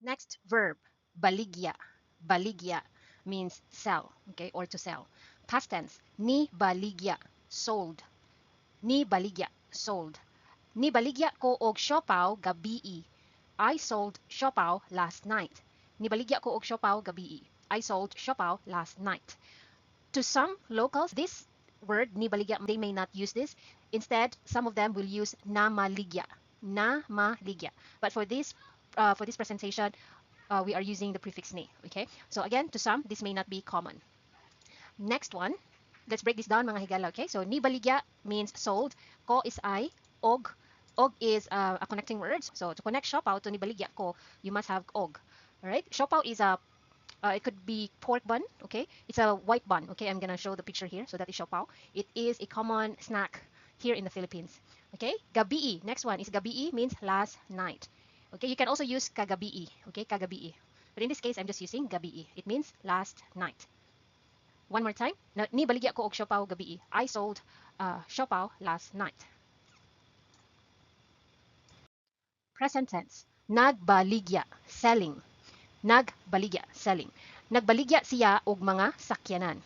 Next verb, baligya. Baligya means sell, okay, or to sell. Past tense, ni baligya, sold. Ni baligya, sold. Ni baligya ko og siopaw gabii. I sold siopaw last night. Ni baligya ko og siopaw gabii. I sold siopaw last night. To some locals, this word ni baligya, they may not use this. Instead, some of them will use na maligya. Na maligya. But for this presentation, we are using the prefix ni. Okay. So again, to some, this may not be common. Next one, let's break this down mga higala. Okay. So ni baligya means sold. Ko is I. Og. Og is a connecting word. So to connect siopaw to ni baligya ko, you must have og. All right. Siopaw is it could be pork bun, okay? It's a white bun, okay? I'm gonna show the picture here. So that is siopaw. It is a common snack here in the Philippines, okay? Gabii, next one is gabii means last night, okay? You can also use kagabii, okay? Kagabii. But in this case, I'm just using gabii. It means last night. One more time. Ni baligya ko og siopaw gabii. I sold siopaw last night. Present tense. Nagbaligya, selling. Nagbaligya, selling. Nagbaligya siya og mga sakyanan.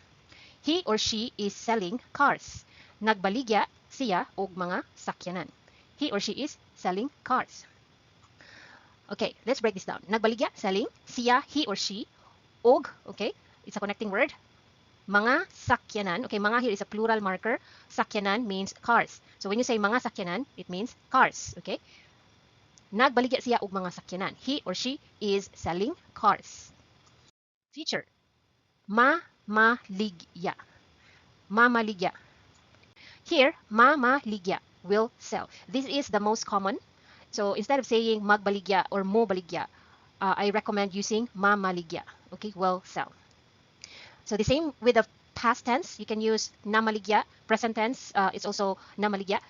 He or she is selling cars. Nagbaligya siya og mga sakyanan. He or she is selling cars. Okay, let's break this down. Nagbaligya, selling. Siya, he or she. Og, okay, it's a connecting word. Mga sakyanan. Okay, mga here is a plural marker. Sakyanan means cars. So when you say mga sakyanan, it means cars. Okay? Nagbaligya siya og mga sakyanan. He or she is selling cars. Feature. Mamaligya. Mamaligya. Here, mamaligya will sell. This is the most common. So instead of saying magbaligya or mo baligya, I recommend using mamaligya. Okay, will sell. So the same with the past tense, you can use namaligya. Present tense, it's also namaligya.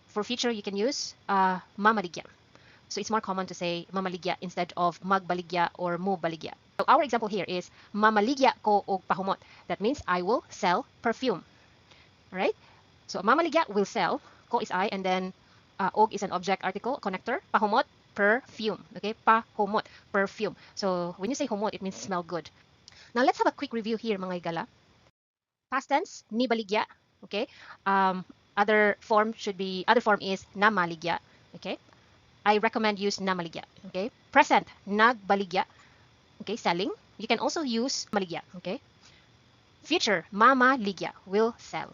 For future, you can use mamaligya. So it's more common to say mamaligya instead of magbaligya or mo baligya. So our example here is mamaligya ko og pahumot. That means I will sell perfume. All right? So mamaligya will sell. Ko is I, and then og is an object article connector. Pahumot, perfume. Okay? Pahumot, perfume. So when you say humot, it means smell good. Now let's have a quick review here, mga igala. Past tense, ni baligya. Okay? Other form is namaligya. Okay? I recommend use namaligya. Okay? Present, nagbaligya. Okay, selling. You can also use maligya. Okay? Future, mamaligya will sell.